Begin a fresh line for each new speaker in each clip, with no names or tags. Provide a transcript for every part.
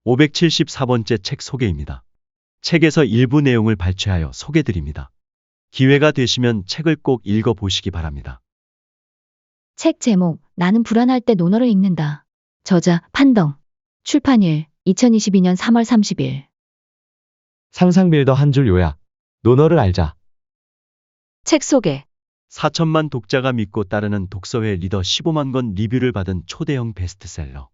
574번째 책 소개입니다. 책에서 일부 내용을 발췌하여 소개드립니다. 기회가 되시면 책을 꼭 읽어보시기 바랍니다.
책 제목, 나는 불안할 때 논어를 읽는다. 저자, 판덩. 출판일, 2022년 3월 30일.
상상빌더 한 줄 요약. 논어를 알자.
책 소개.
4천만 독자가 믿고 따르는 독서회 리더 15만 권 리뷰를 받은 초대형 베스트셀러.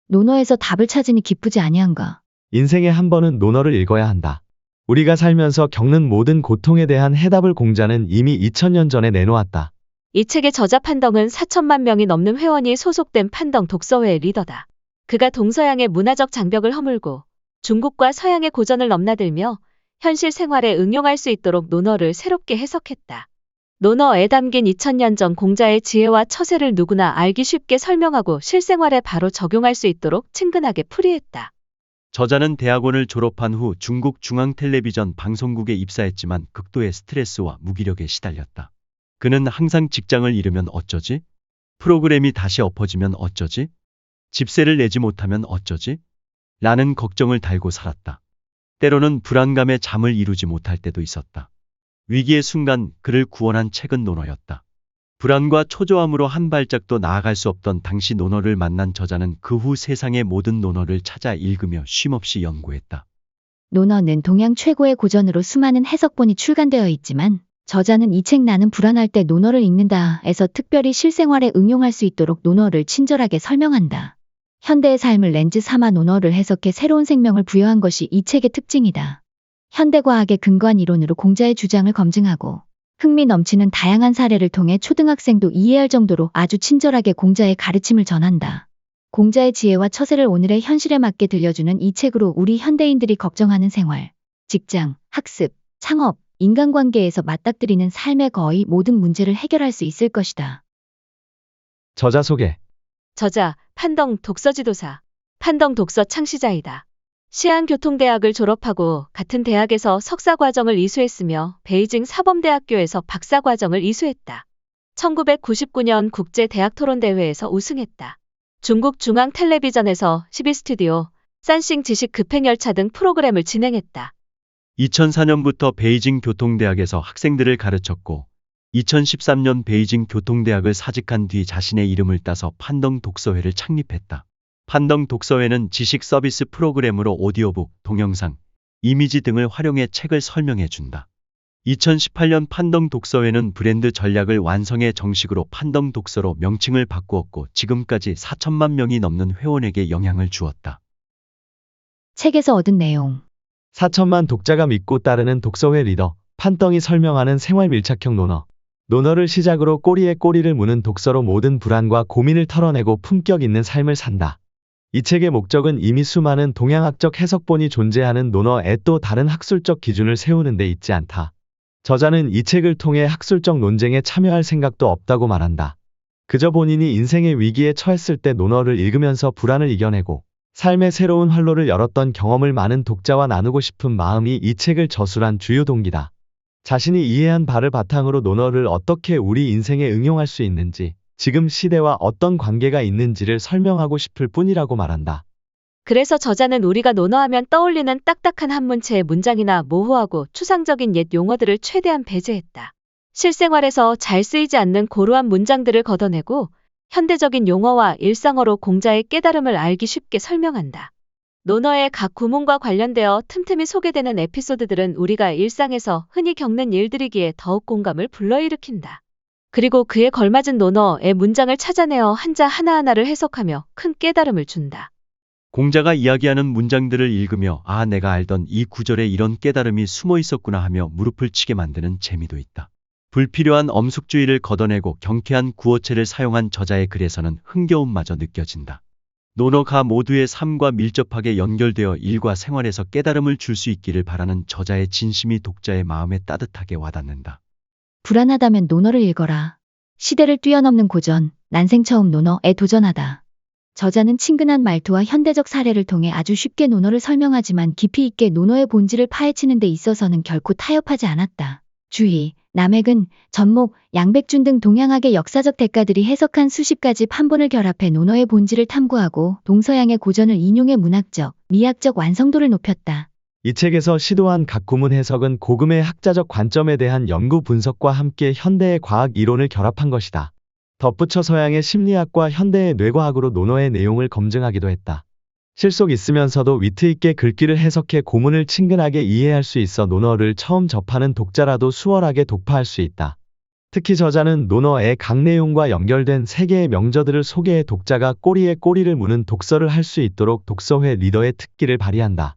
논어에서 답을 찾으니 기쁘지 아니한가.
인생에 한 번은 논어를 읽어야 한다. 우리가 살면서 겪는 모든 고통에 대한 해답을 공자는 이미 2000년 전에 내놓았다.
이 책의 저자 판덩은 4천만 명이 넘는 회원이 소속된 판덩 독서회의 리더다. 그가 동서양의 문화적 장벽을 허물고 중국과 서양의 고전을 넘나들며 현실 생활에 응용할 수 있도록 논어를 새롭게 해석했다. 논어에 담긴 2000년 전 공자의 지혜와 처세를 누구나 알기 쉽게 설명하고 실생활에 바로 적용할 수 있도록 친근하게 풀이했다.
저자는 대학원을 졸업한 후 중국 중앙텔레비전 방송국에 입사했지만 극도의 스트레스와 무기력에 시달렸다. 그는 항상 직장을 잃으면 어쩌지? 프로그램이 다시 엎어지면 어쩌지? 집세를 내지 못하면 어쩌지? 라는 걱정을 달고 살았다. 때로는 불안감에 잠을 이루지 못할 때도 있었다. 위기의 순간 그를 구원한 책은 논어였다. 불안과 초조함으로 한 발짝도 나아갈 수 없던 당시 논어를 만난 저자는 그 후 세상의 모든 논어를 찾아 읽으며 쉼없이 연구했다.
논어는 동양 최고의 고전으로 수많은 해석본이 출간되어 있지만 저자는 이 책 나는 불안할 때 논어를 읽는다에서 특별히 실생활에 응용할 수 있도록 논어를 친절하게 설명한다. 현대의 삶을 렌즈 삼아 논어를 해석해 새로운 생명을 부여한 것이 이 책의 특징이다. 현대과학의 근거한 이론으로 공자의 주장을 검증하고 흥미 넘치는 다양한 사례를 통해 초등학생도 이해할 정도로 아주 친절하게 공자의 가르침을 전한다. 공자의 지혜와 처세를 오늘의 현실에 맞게 들려주는 이 책으로 우리 현대인들이 걱정하는 생활, 직장, 학습, 창업, 인간관계에서 맞닥뜨리는 삶의 거의 모든 문제를 해결할 수 있을 것이다.
저자 소개.
저자, 판덩 독서지도사. 판덩 독서 창시자이다. 시안교통대학을 졸업하고 같은 대학에서 석사과정을 이수했으며 베이징 사범대학교에서 박사과정을 이수했다. 1999년 국제대학토론대회에서 우승했다. 중국 중앙텔레비전에서 12스튜디오, 산싱 지식 급행열차 등 프로그램을 진행했다.
2004년부터 베이징 교통대학에서 학생들을 가르쳤고 2013년 베이징 교통대학을 사직한 뒤 자신의 이름을 따서 판덩 독서회를 창립했다. 판덩 독서회는 지식 서비스 프로그램으로 오디오북, 동영상, 이미지 등을 활용해 책을 설명해 준다. 2018년 판덩 독서회는 브랜드 전략을 완성해 정식으로 판덩 독서로 명칭을 바꾸었고 지금까지 4천만 명이 넘는 회원에게 영향을 주었다.
책에서 얻은 내용.
4천만 독자가 믿고 따르는 독서회 리더, 판덩이 설명하는 생활 밀착형 논어. 논어를 시작으로 꼬리에 꼬리를 무는 독서로 모든 불안과 고민을 털어내고 품격 있는 삶을 산다. 이 책의 목적은 이미 수많은 동양학적 해석본이 존재하는 논어에 또 다른 학술적 기준을 세우는 데 있지 않다. 저자는 이 책을 통해 학술적 논쟁에 참여할 생각도 없다고 말한다. 그저 본인이 인생의 위기에 처했을 때 논어를 읽으면서 불안을 이겨내고 삶의 새로운 활로를 열었던 경험을 많은 독자와 나누고 싶은 마음이 이 책을 저술한 주요 동기다. 자신이 이해한 바를 바탕으로 논어를 어떻게 우리 인생에 응용할 수 있는지, 지금 시대와 어떤 관계가 있는지를 설명하고 싶을 뿐이라고 말한다.
그래서 저자는 우리가 논어하면 떠올리는 딱딱한 한문체의 문장이나 모호하고 추상적인 옛 용어들을 최대한 배제했다. 실생활에서 잘 쓰이지 않는 고루한 문장들을 걷어내고 현대적인 용어와 일상어로 공자의 깨달음을 알기 쉽게 설명한다. 논어의 각 구문과 관련되어 틈틈이 소개되는 에피소드들은 우리가 일상에서 흔히 겪는 일들이기에 더욱 공감을 불러일으킨다. 그리고 그에 걸맞은 논어의 문장을 찾아내어 한자 하나하나를 해석하며 큰 깨달음을 준다.
공자가 이야기하는 문장들을 읽으며 아, 내가 알던 이 구절에 이런 깨달음이 숨어 있었구나 하며 무릎을 치게 만드는 재미도 있다. 불필요한 엄숙주의를 걷어내고 경쾌한 구어체를 사용한 저자의 글에서는 흥겨움마저 느껴진다. 논어가 모두의 삶과 밀접하게 연결되어 일과 생활에서 깨달음을 줄 수 있기를 바라는 저자의 진심이 독자의 마음에 따뜻하게 와닿는다.
불안하다면 논어를 읽어라. 시대를 뛰어넘는 고전, 난생 처음 논어에 도전하다. 저자는 친근한 말투와 현대적 사례를 통해 아주 쉽게 논어를 설명하지만 깊이 있게 논어의 본질을 파헤치는 데 있어서는 결코 타협하지 않았다. 주희, 남핵은, 전목, 양백준 등 동양학의 역사적 대가들이 해석한 수십 가지 판본을 결합해 논어의 본질을 탐구하고 동서양의 고전을 인용해 문학적, 미학적 완성도를 높였다.
이 책에서 시도한 각 구문 해석은 고금의 학자적 관점에 대한 연구 분석과 함께 현대의 과학 이론을 결합한 것이다. 덧붙여 서양의 심리학과 현대의 뇌과학으로 논어의 내용을 검증하기도 했다. 실속 있으면서도 위트 있게 글귀를 해석해 고문을 친근하게 이해할 수 있어 논어를 처음 접하는 독자라도 수월하게 독파할 수 있다. 특히 저자는 논어의 각 내용과 연결된 세 개의 명저들을 소개해 독자가 꼬리에 꼬리를 무는 독서를 할 수 있도록 독서회 리더의 특기를 발휘한다.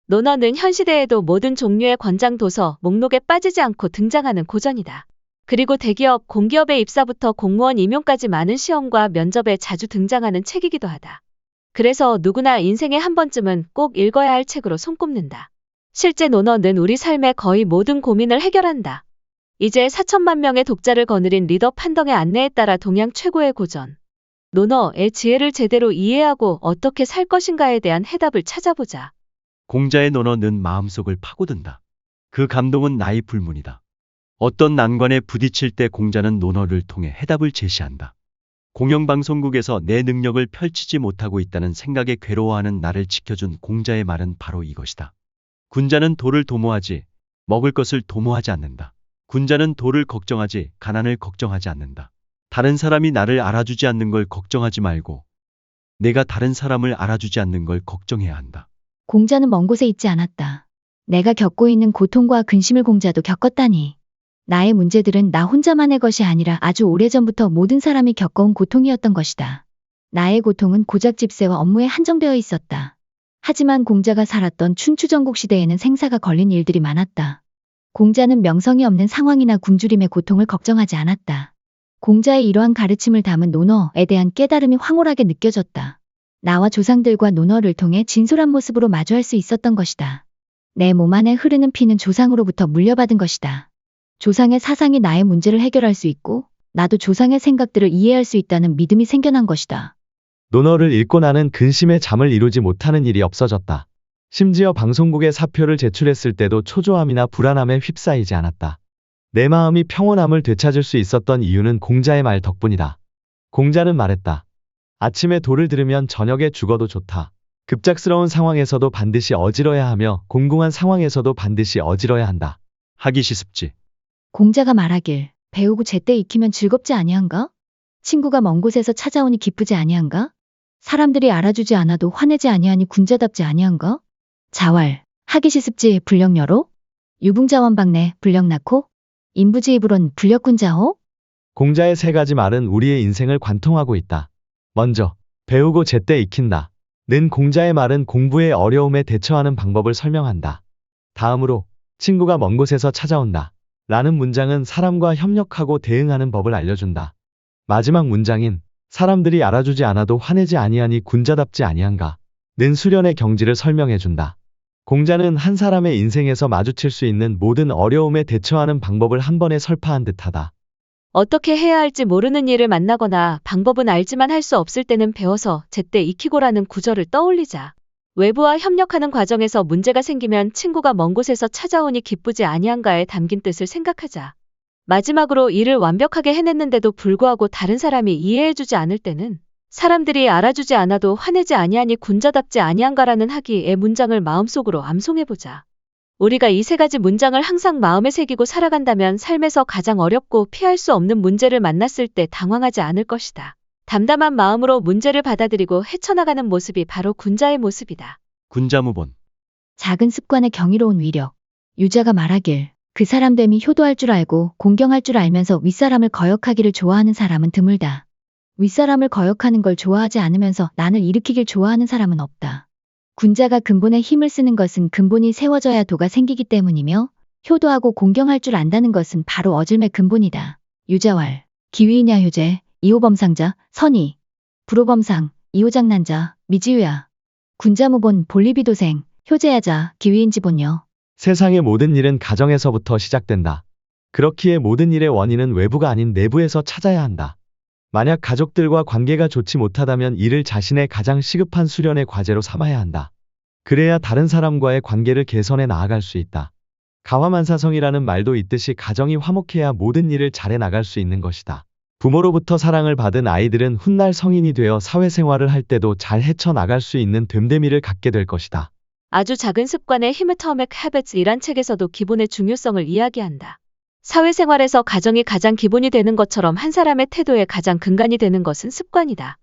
논어는 현 시대에도 모든 종류의 권장 도서 목록에 빠지지 않고 등장하는 고전이다. 그리고 대기업, 공기업의 입사부터 공무원 임용까지 많은 시험과 면접에 자주 등장하는 책이기도 하다. 그래서 누구나 인생에 한 번쯤은 꼭 읽어야 할 책으로 손꼽는다. 실제 논어는 우리 삶의 거의 모든 고민을 해결한다. 이제 4천만 명의 독자를 거느린 리더 판덕의 안내에 따라 동양 최고의 고전. 논어의 지혜를 제대로 이해하고 어떻게 살 것인가에 대한 해답을 찾아보자.
공자의 논어는 마음속을 파고든다. 그 감동은 나의 불문이다. 어떤 난관에 부딪힐 때 공자는 논어를 통해 해답을 제시한다. 공영방송국에서 내 능력을 펼치지 못하고 있다는 생각에 괴로워하는 나를 지켜준 공자의 말은 바로 이것이다. 군자는 도를 도모하지, 먹을 것을 도모하지 않는다. 군자는 도를 걱정하지, 가난을 걱정하지 않는다. 다른 사람이 나를 알아주지 않는 걸 걱정하지 말고, 내가 다른 사람을 알아주지 않는 걸 걱정해야 한다.
공자는 먼 곳에 있지 않았다. 내가 겪고 있는 고통과 근심을 공자도 겪었다니. 나의 문제들은 나 혼자만의 것이 아니라 아주 오래전부터 모든 사람이 겪어온 고통이었던 것이다. 나의 고통은 고작 집세와 업무에 한정되어 있었다. 하지만 공자가 살았던 춘추전국 시대에는 생사가 걸린 일들이 많았다. 공자는 명성이 없는 상황이나 굶주림의 고통을 걱정하지 않았다. 공자의 이러한 가르침을 담은 논어에 대한 깨달음이 황홀하게 느껴졌다. 나와 조상들과 논어를 통해 진솔한 모습으로 마주할 수 있었던 것이다. 내 몸 안에 흐르는 피는 조상으로부터 물려받은 것이다. 조상의 사상이 나의 문제를 해결할 수 있고 나도 조상의 생각들을 이해할 수 있다는 믿음이 생겨난 것이다.
논어를 읽고 나는 근심에 잠을 이루지 못하는 일이 없어졌다. 심지어 방송국에 사표를 제출했을 때도 초조함이나 불안함에 휩싸이지 않았다. 내 마음이 평온함을 되찾을 수 있었던 이유는 공자의 말 덕분이다. 공자는 말했다. 아침에 도를 들으면 저녁에 죽어도 좋다. 급작스러운 상황에서도 반드시 어지러야 하며 공공한 상황에서도 반드시 어지러야 한다.
하기 시습지.
공자가 말하길 배우고 제때 익히면 즐겁지 아니한가? 친구가 먼 곳에서 찾아오니 기쁘지 아니한가? 사람들이 알아주지 않아도 화내지 아니하니 군자답지 아니한가? 자왈, 하기시습지 불력여로? 유붕자원박내 불력낙호? 인부지입으론 불력군자호?
공자의 세 가지 말은 우리의 인생을 관통하고 있다. 먼저, 배우고 제때 익힌다. 는 공자의 말은 공부의 어려움에 대처하는 방법을 설명한다. 다음으로, 친구가 먼 곳에서 찾아온다. 라는 문장은 사람과 협력하고 대응하는 법을 알려준다. 마지막 문장인 사람들이 알아주지 않아도 화내지 아니하니 군자답지 아니한가 는 수련의 경지를 설명해준다. 공자는 한 사람의 인생에서 마주칠 수 있는 모든 어려움에 대처하는 방법을 한 번에 설파한 듯하다.
어떻게 해야 할지 모르는 일을 만나거나 방법은 알지만 할 수 없을 때는 배워서 제때 익히고라는 구절을 떠올리자. 외부와 협력하는 과정에서 문제가 생기면 친구가 먼 곳에서 찾아오니 기쁘지 아니한가에 담긴 뜻을 생각하자. 마지막으로 일을 완벽하게 해냈는데도 불구하고 다른 사람이 이해해주지 않을 때는 사람들이 알아주지 않아도 화내지 아니하니 군자답지 아니한가라는 하기의 문장을 마음속으로 암송해보자. 우리가 이 세 가지 문장을 항상 마음에 새기고 살아간다면 삶에서 가장 어렵고 피할 수 없는 문제를 만났을 때 당황하지 않을 것이다. 담담한 마음으로 문제를 받아들이고 헤쳐나가는 모습이 바로 군자의 모습이다.
군자무본.
작은 습관의 경이로운 위력. 유자가 말하길 그 사람됨이 효도할 줄 알고 공경할 줄 알면서 윗사람을 거역하기를 좋아하는 사람은 드물다. 윗사람을 거역하는 걸 좋아하지 않으면서 난을 일으키길 좋아하는 사람은 없다. 군자가 근본에 힘을 쓰는 것은 근본이 세워져야 도가 생기기 때문이며 효도하고 공경할 줄 안다는 것은 바로 어질매 근본이다. 유자왈, 기위이냐 효제, 이호범상자, 선의, 불호범상, 이호장난자, 미지유야. 군자무본 볼리비도생, 효제야자, 기위인지본요.
세상의 모든 일은 가정에서부터 시작된다. 그렇기에 모든 일의 원인은 외부가 아닌 내부에서 찾아야 한다. 만약 가족들과 관계가 좋지 못하다면 이를 자신의 가장 시급한 수련의 과제로 삼아야 한다. 그래야 다른 사람과의 관계를 개선해 나아갈 수 있다. 가화만사성이라는 말도 있듯이 가정이 화목해야 모든 일을 잘해 나갈 수 있는 것이다. 부모로부터 사랑을 받은 아이들은 훗날 성인이 되어 사회생활을 할 때도 잘 헤쳐나갈 수 있는 됨됨이를 갖게 될 것이다.
아주 작은 습관의 힘 Atomic Habits이란 책에서도 기본의 중요성을 이야기한다. 사회생활에서 가정이 가장 기본이 되는 것처럼 한 사람의 태도의 가장 근간이 되는 것은 습관이다.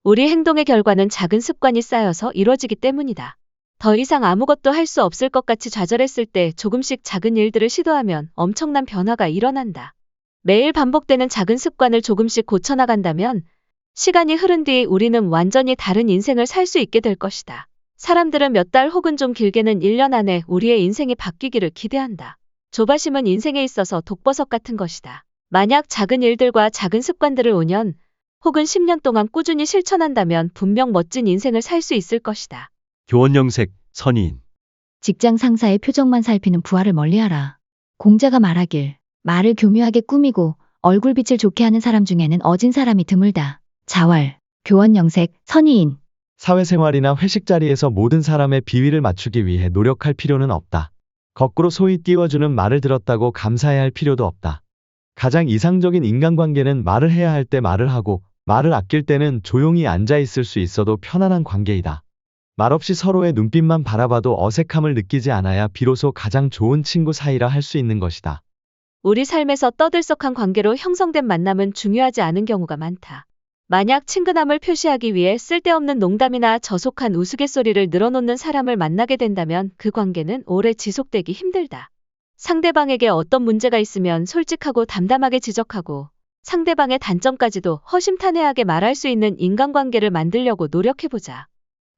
우리 행동의 결과는 작은 습관이 쌓여서 이루어지기 때문이다. 더 이상 아무것도 할 수 없을 것 같이 좌절했을 때 조금씩 작은 일들을 시도하면 엄청난 변화가 일어난다. 매일 반복되는 작은 습관을 조금씩 고쳐나간다면 시간이 흐른 뒤 우리는 완전히 다른 인생을 살 수 있게 될 것이다. 사람들은 몇 달 혹은 좀 길게는 1년 안에 우리의 인생이 바뀌기를 기대한다. 조바심은 인생에 있어서 독버섯 같은 것이다. 만약 작은 일들과 작은 습관들을 5년 혹은 10년 동안 꾸준히 실천한다면 분명 멋진 인생을 살 수 있을 것이다.
교원영색, 선의인.
직장 상사의 표정만 살피는 부하를 멀리하라. 공자가 말하길 말을 교묘하게 꾸미고 얼굴빛을 좋게 하는 사람 중에는 어진 사람이 드물다. 자활, 교원영색, 선의인.
사회생활이나 회식 자리에서 모든 사람의 비위를 맞추기 위해 노력할 필요는 없다. 거꾸로 소위 띄워주는 말을 들었다고 감사해야 할 필요도 없다. 가장 이상적인 인간관계는 말을 해야 할 때 말을 하고 말을 아낄 때는 조용히 앉아 있을 수 있어도 편안한 관계이다. 말없이 서로의 눈빛만 바라봐도 어색함을 느끼지 않아야 비로소 가장 좋은 친구 사이라 할 수 있는 것이다.
우리 삶에서 떠들썩한 관계로 형성된 만남은 중요하지 않은 경우가 많다. 만약 친근함을 표시하기 위해 쓸데없는 농담이나 저속한 우스갯소리를 늘어놓는 사람을 만나게 된다면 그 관계는 오래 지속되기 힘들다. 상대방에게 어떤 문제가 있으면 솔직하고 담담하게 지적하고 상대방의 단점까지도 허심탄회하게 말할 수 있는 인간관계를 만들려고 노력해보자.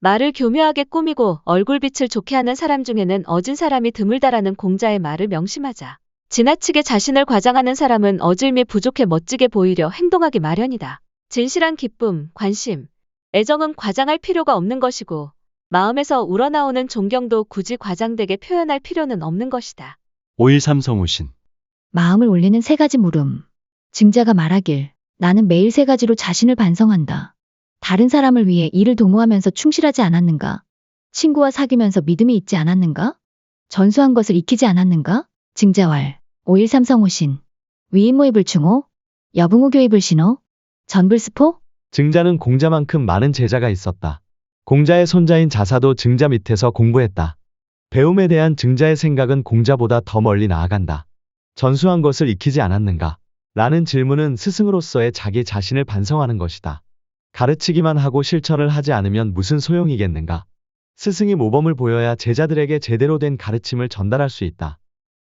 말을 교묘하게 꾸미고 얼굴빛을 좋게 하는 사람 중에는 어진 사람이 드물다라는 공자의 말을 명심하자. 지나치게 자신을 과장하는 사람은 어질미 부족해 멋지게 보이려 행동하기 마련이다. 진실한 기쁨, 관심, 애정은 과장할 필요가 없는 것이고 마음에서 우러나오는 존경도 굳이 과장되게 표현할 필요는 없는 것이다.
5.13 성우신.
마음을 올리는 3가지 물음. 증자가 말하길 나는 매일 3가지로 자신을 반성한다. 다른 사람을 위해 일을 도모하면서 충실하지 않았는가? 친구와 사귀면서 믿음이 있지 않았는가? 전수한 것을 익히지 않았는가? 증자왈 5.13 성우신. 위인모의 불충호, 여붕우 교의 불신호, 전불스포?
증자는 공자만큼 많은 제자가 있었다. 공자의 손자인 자사도 증자 밑에서 공부했다. 배움에 대한 증자의 생각은 공자보다 더 멀리 나아간다. 전수한 것을 익히지 않았는가? 라는 질문은 스승으로서의 자기 자신을 반성하는 것이다. 가르치기만 하고 실천을 하지 않으면 무슨 소용이겠는가? 스승이 모범을 보여야 제자들에게 제대로 된 가르침을 전달할 수 있다.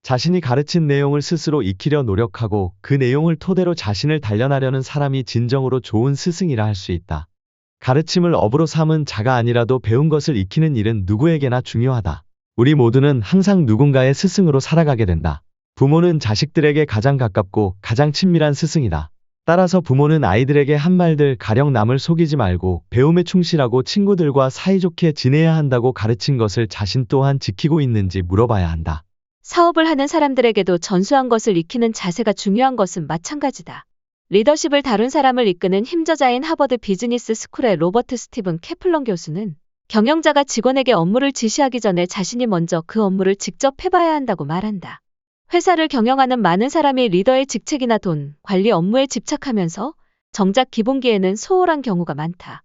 자신이 가르친 내용을 스스로 익히려 노력하고 그 내용을 토대로 자신을 단련하려는 사람이 진정으로 좋은 스승이라 할 수 있다. 가르침을 업으로 삼은 자가 아니라도 배운 것을 익히는 일은 누구에게나 중요하다. 우리 모두는 항상 누군가의 스승으로 살아가게 된다. 부모는 자식들에게 가장 가깝고 가장 친밀한 스승이다. 따라서 부모는 아이들에게 한 말들 가령 남을 속이지 말고 배움에 충실하고 친구들과 사이좋게 지내야 한다고 가르친 것을 자신 또한 지키고 있는지 물어봐야 한다.
사업을 하는 사람들에게도 전수한 것을 익히는 자세가 중요한 것은 마찬가지다. 리더십을 다룬 사람을 이끄는 힘저자인 하버드 비즈니스 스쿨의 로버트 스티븐 캐플런 교수는 경영자가 직원에게 업무를 지시하기 전에 자신이 먼저 그 업무를 직접 해봐야 한다고 말한다. 회사를 경영하는 많은 사람이 리더의 직책이나 돈, 관리 업무에 집착하면서 정작 기본기에는 소홀한 경우가 많다.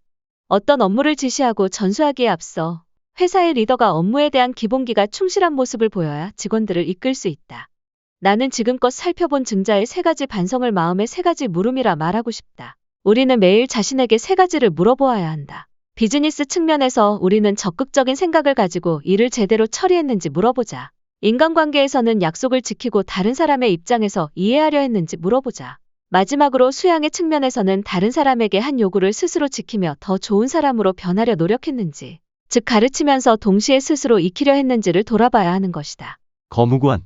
어떤 업무를 지시하고 전수하기에 앞서 회사의 리더가 업무에 대한 기본기가 충실한 모습을 보여야 직원들을 이끌 수 있다. 나는 지금껏 살펴본 증자의 3가지 반성을 마음의 3가지 물음이라 말하고 싶다. 우리는 매일 자신에게 3가지를 물어보아야 한다. 비즈니스 측면에서 우리는 적극적인 생각을 가지고 일을 제대로 처리했는지 물어보자. 인간관계에서는 약속을 지키고 다른 사람의 입장에서 이해하려 했는지 물어보자. 마지막으로 수양의 측면에서는 다른 사람에게 한 요구를 스스로 지키며 더 좋은 사람으로 변하려 노력했는지, 즉 가르치면서 동시에 스스로 익히려 했는지를 돌아봐야 하는 것이다.
거무구한.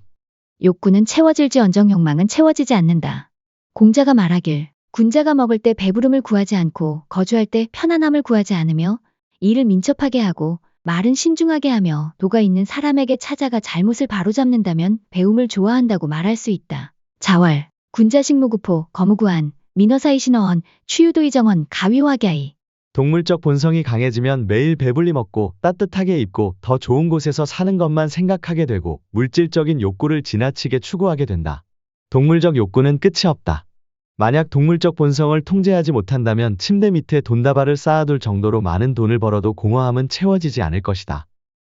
욕구는 채워질지언정 욕망은 채워지지 않는다. 공자가 말하길 군자가 먹을 때 배부름을 구하지 않고 거주할 때 편안함을 구하지 않으며 일을 민첩하게 하고 말은 신중하게 하며 도가 있는 사람에게 찾아가 잘못을 바로잡는다면 배움을 좋아한다고 말할 수 있다. 자활, 군자식무구포, 거무구한, 민어사이신어헌, 취유도이정헌, 가위화갸이.
동물적 본성이 강해지면 매일 배불리 먹고 따뜻하게 입고 더 좋은 곳에서 사는 것만 생각하게 되고 물질적인 욕구를 지나치게 추구하게 된다. 동물적 욕구는 끝이 없다. 만약 동물적 본성을 통제하지 못한다면 침대 밑에 돈다발을 쌓아둘 정도로 많은 돈을 벌어도 공허함은 채워지지 않을 것이다.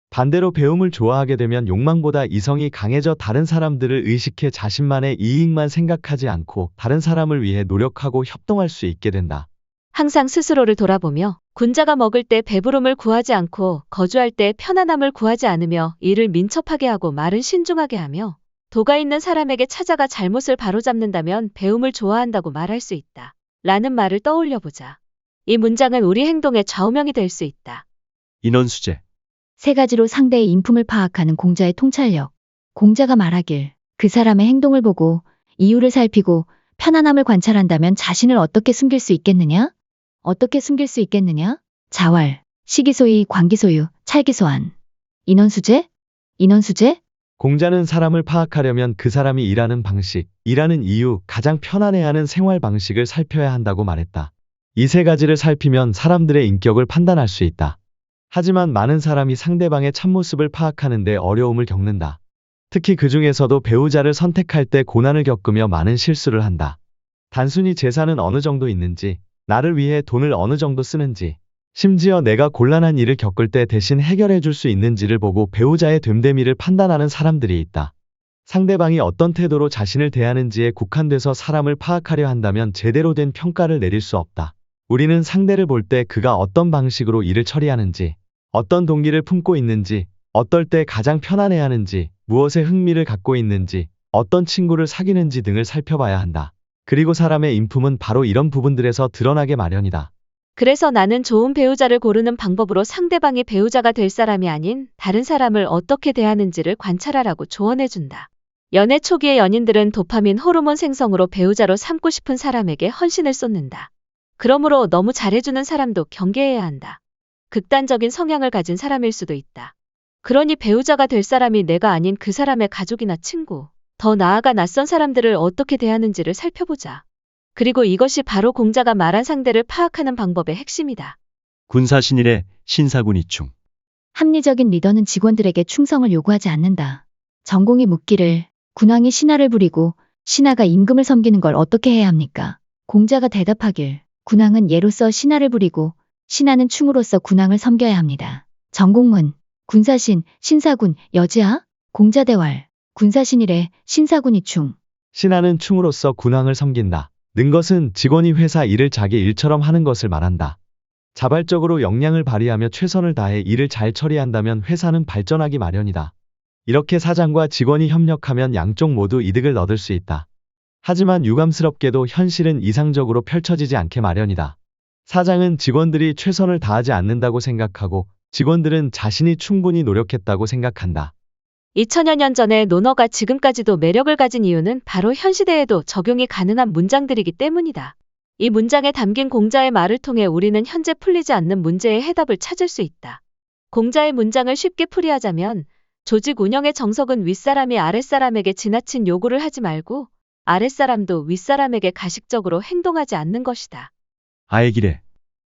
반대로 배움을 좋아하게 되면 욕망보다 이성이 강해져 다른 사람들을 의식해 자신만의 이익만 생각하지 않고 다른 사람을 위해 노력하고 협동할 수 있게 된다.
항상 스스로를 돌아보며 군자가 먹을 때 배부름을 구하지 않고 거주할 때 편안함을 구하지 않으며 일을 민첩하게 하고 말은 신중하게 하며 도가 있는 사람에게 찾아가 잘못을 바로잡는다면 배움을 좋아한다고 말할 수 있다. 라는 말을 떠올려보자. 이 문장은 우리 행동의 좌우명이 될 수 있다.
인원수재.
세 가지로 상대의 인품을 파악하는 공자의 통찰력. 공자가 말하길 그 사람의 행동을 보고 이유를 살피고 편안함을 관찰한다면 자신을 어떻게 숨길 수 있겠느냐? 어떻게 숨길 수 있겠느냐? 자활, 시기소위, 광기소유, 찰기소환. 인원수재? 인원수재?
공자는 사람을 파악하려면 그 사람이 일하는 방식, 일하는 이유, 가장 편안해하는 생활 방식을 살펴야 한다고 말했다. 이 세 가지를 살피면 사람들의 인격을 판단할 수 있다. 하지만 많은 사람이 상대방의 참모습을 파악하는 데 어려움을 겪는다. 특히 그 중에서도 배우자를 선택할 때 고난을 겪으며 많은 실수를 한다. 단순히 재산은 어느 정도 있는지, 나를 위해 돈을 어느 정도 쓰는지, 심지어 내가 곤란한 일을 겪을 때 대신 해결해 줄 수 있는지를 보고 배우자의 됨됨이를 판단하는 사람들이 있다. 상대방이 어떤 태도로 자신을 대하는지에 국한돼서 사람을 파악하려 한다면 제대로 된 평가를 내릴 수 없다. 우리는 상대를 볼 때 그가 어떤 방식으로 일을 처리하는지, 어떤 동기를 품고 있는지, 어떨 때 가장 편안해하는지, 무엇에 흥미를 갖고 있는지, 어떤 친구를 사귀는지 등을 살펴봐야 한다. 그리고 사람의 인품은 바로 이런 부분들에서 드러나게 마련이다.
그래서 나는 좋은 배우자를 고르는 방법으로 상대방이 배우자가 될 사람이 아닌 다른 사람을 어떻게 대하는지를 관찰하라고 조언해준다. 연애 초기의 연인들은 도파민 호르몬 생성으로 배우자로 삼고 싶은 사람에게 헌신을 쏟는다. 그러므로 너무 잘해주는 사람도 경계해야 한다. 극단적인 성향을 가진 사람일 수도 있다. 그러니 배우자가 될 사람이 내가 아닌 그 사람의 가족이나 친구, 더 나아가 낯선 사람들을 어떻게 대하는지를 살펴보자. 그리고 이것이 바로 공자가 말한 상대를 파악하는 방법의 핵심이다.
군사신일의 신사군이충.
합리적인 리더는 직원들에게 충성을 요구하지 않는다. 전공이 묻기를 군왕이 신하를 부리고 신하가 임금을 섬기는 걸 어떻게 해야 합니까? 공자가 대답하길 군왕은 예로서 신하를 부리고 신하는 충으로서 군왕을 섬겨야 합니다. 전공문, 군사신, 신사군, 여지하, 공자대활, 군사신일의 신사군이충.
신하는 충으로서 군왕을 섬긴다. 는 것은 직원이 회사 일을 자기 일처럼 하는 것을 말한다. 자발적으로 역량을 발휘하며 최선을 다해 일을 잘 처리한다면 회사는 발전하기 마련이다. 이렇게 사장과 직원이 협력하면 양쪽 모두 이득을 얻을 수 있다. 하지만 유감스럽게도 현실은 이상적으로 펼쳐지지 않게 마련이다. 사장은 직원들이 최선을 다하지 않는다고 생각하고 직원들은 자신이 충분히 노력했다고 생각한다.
2000여 년 전에 논어가 지금까지도 매력을 가진 이유는 바로 현 시대에도 적용이 가능한 문장들이기 때문이다. 이 문장에 담긴 공자의 말을 통해 우리는 현재 풀리지 않는 문제의 해답을 찾을 수 있다. 공자의 문장을 쉽게 풀이하자면 조직 운영의 정석은 윗사람이 아랫사람에게 지나친 요구를 하지 말고 아랫사람도 윗사람에게 가식적으로 행동하지 않는 것이다.
아에기래.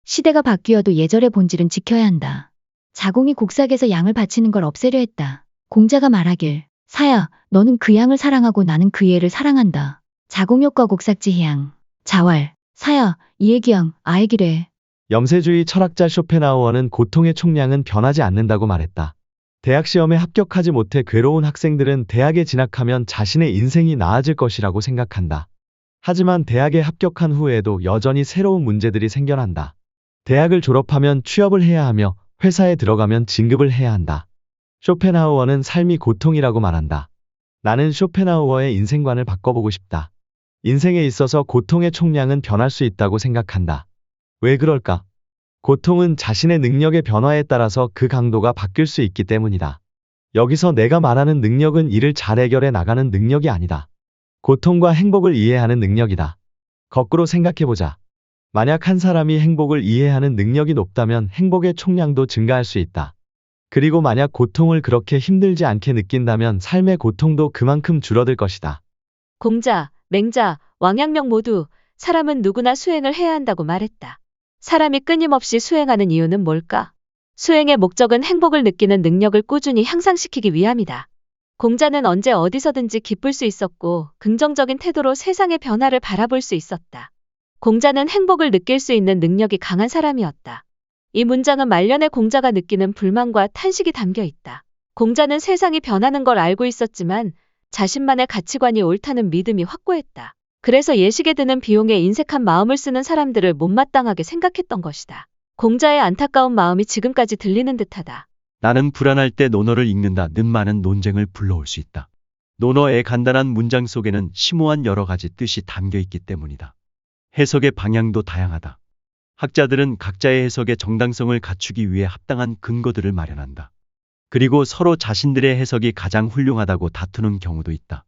시대가 바뀌어도 예절의 본질은 지켜야 한다. 자공이 곡삭에서 양을 바치는 걸 없애려 했다. 공자가 말하길 사야 너는 그 양을 사랑하고 나는 그 애를 사랑한다. 자공효과 곡삭지향. 자활. 사야 이애기양 아에기래.
염세주의 철학자 쇼펜하우어는 고통의 총량은 변하지 않는다고 말했다. 대학 시험에 합격하지 못해 괴로운 학생들은 대학에 진학하면 자신의 인생이 나아질 것이라고 생각한다. 하지만 대학에 합격한 후에도 여전히 새로운 문제들이 생겨난다. 대학을 졸업하면 취업을 해야 하며 회사에 들어가면 진급을 해야 한다. 쇼펜하우어는 삶이 고통이라고 말한다. 나는 쇼펜하우어의 인생관을 바꿔보고 싶다. 인생에 있어서 고통의 총량은 변할 수 있다고 생각한다. 왜 그럴까? 고통은 자신의 능력의 변화에 따라서 그 강도가 바뀔 수 있기 때문이다. 여기서 내가 말하는 능력은 일을 잘 해결해 나가는 능력이 아니다. 고통과 행복을 이해하는 능력이다. 거꾸로 생각해보자. 만약 한 사람이 행복을 이해하는 능력이 높다면 행복의 총량도 증가할 수 있다. 그리고 만약 고통을 그렇게 힘들지 않게 느낀다면 삶의 고통도 그만큼 줄어들 것이다.
공자, 맹자, 왕양명 모두 사람은 누구나 수행을 해야 한다고 말했다. 사람이 끊임없이 수행하는 이유는 뭘까? 수행의 목적은 행복을 느끼는 능력을 꾸준히 향상시키기 위함이다. 공자는 언제 어디서든지 기쁠 수 있었고 긍정적인 태도로 세상의 변화를 바라볼 수 있었다. 공자는 행복을 느낄 수 있는 능력이 강한 사람이었다. 이 문장은 말년의 공자가 느끼는 불만과 탄식이 담겨 있다. 공자는 세상이 변하는 걸 알고 있었지만 자신만의 가치관이 옳다는 믿음이 확고했다. 그래서 예식에 드는 비용에 인색한 마음을 쓰는 사람들을 못마땅하게 생각했던 것이다. 공자의 안타까운 마음이 지금까지 들리는 듯하다.
나는 불안할 때 논어를 읽는다는 많은 논쟁을 불러올 수 있다. 논어의 간단한 문장 속에는 심오한 여러 가지 뜻이 담겨 있기 때문이다. 해석의 방향도 다양하다. 학자들은 각자의 해석의 정당성을 갖추기 위해 합당한 근거들을 마련한다. 그리고 서로 자신들의 해석이 가장 훌륭하다고 다투는 경우도 있다.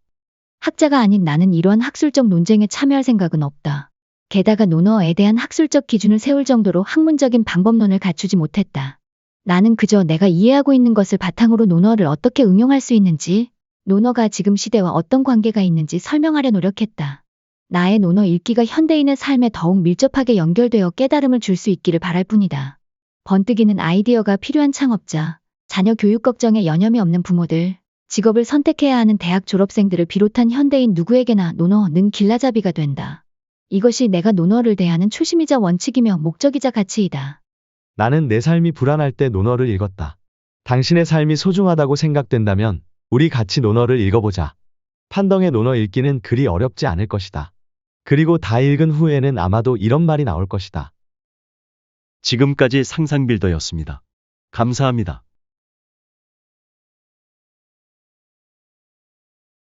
학자가 아닌 나는 이러한 학술적 논쟁에 참여할 생각은 없다. 게다가 논어에 대한 학술적 기준을 세울 정도로 학문적인 방법론을 갖추지 못했다. 나는 그저 내가 이해하고 있는 것을 바탕으로 논어를 어떻게 응용할 수 있는지, 논어가 지금 시대와 어떤 관계가 있는지 설명하려 노력했다. 나의 논어 읽기가 현대인의 삶에 더욱 밀접하게 연결되어 깨달음을 줄 수 있기를 바랄 뿐이다. 번뜩이는 아이디어가 필요한 창업자, 자녀 교육 걱정에 여념이 없는 부모들, 직업을 선택해야 하는 대학 졸업생들을 비롯한 현대인 누구에게나 논어는 길라잡이가 된다. 이것이 내가 논어를 대하는 초심이자 원칙이며 목적이자 가치이다.
나는 내 삶이 불안할 때 논어를 읽었다. 당신의 삶이 소중하다고 생각된다면 우리 같이 논어를 읽어보자. 판덩의 논어 읽기는 그리 어렵지 않을 것이다. 그리고 다 읽은 후에는 아마도 이런 말이 나올 것이다.
지금까지 상상빌더였습니다. 감사합니다.